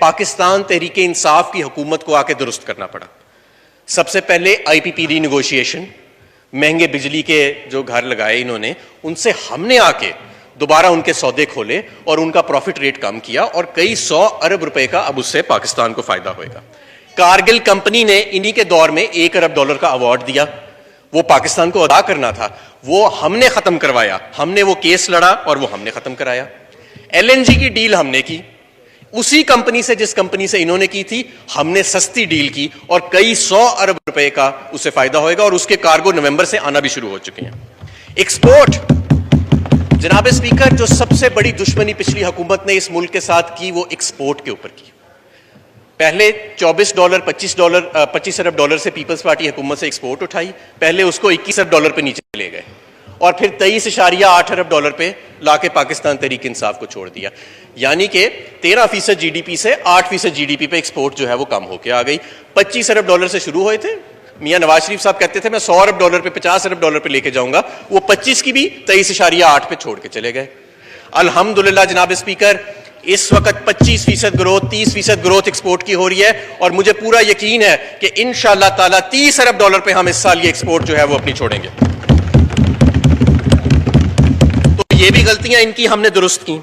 پاکستان تحریک انصاف کی حکومت کو آ کے درست کرنا پڑا. سب سے پہلے آئی پی پی ری نیگوشیشن, مہنگے بجلی کے جو گھر لگائے انہوں نے, ان سے ہم نے آ کے دوبارہ ان کے سودے کھولے اور ان کا پروفٹ ریٹ کم کیا, اور کئی 100 ارب روپے کا اب اس سے پاکستان کو فائدہ ہوئے گا. کارگل کمپنی نے انہی کے دور میں $1 ارب کا ایوارڈ دیا, وہ پاکستان کو ادا کرنا تھا, وہ ہم نے ختم کروایا, ہم نے وہ کیس لڑا اور وہ ہم نے ختم کرایا. ایل این جی کی ڈیل ہم نے کی, اسی کمپنی سے جس کمپنی سے انہوں نے کی تھی, ہم نے سستی ڈیل کی اور کئی 100 ارب روپے کا اس سے فائدہ ہوئے گا, اور اس کے کارگو نومبر سے آنا بھی شروع ہو چکے ہیں. ایکسپورٹ, جناب اسپیکر, جو سب سے بڑی دشمنی پچھلی حکومت نے اس ملک کے ساتھ کی وہ ایکسپورٹ کے اوپر کی. پہلے $25 ارب سے پیپلز پارٹی حکومت سے ایکسپورٹ اٹھائی, پہلے اس کو $21 ارب پہ نیچے لے گئے, اور پھر $23.8 ارب پہ لا کے پاکستان تحریک انصاف کو چھوڑ دیا. یعنی کہ 13% جی ڈی پی سے 8% جی ڈی پی پہ ایکسپورٹ جو ہے وہ کم ہو کے آ گئی. $25 ارب سے شروع ہوئے تھے, میاں نواز شریف صاحب کہتے تھے میں $100 ارب پہ $50 ارب پہ لے کے جاؤں گا, وہ 25 کی بھی 23.8 پہ چھوڑ کے چلے گئے. الحمدللہ جناب اسپیکر, اس وقت 25% گروتھ 30% گروتھ ایکسپورٹ کی ہو رہی ہے, اور مجھے پورا یقین ہے کہ انشاءاللہ تعالیٰ $30 ارب پہ ہم اس سال یہ ایکسپورٹ جو ہے وہ اپنی چھوڑیں گے. تو یہ بھی غلطیاں ان کی ہم نے درست کی.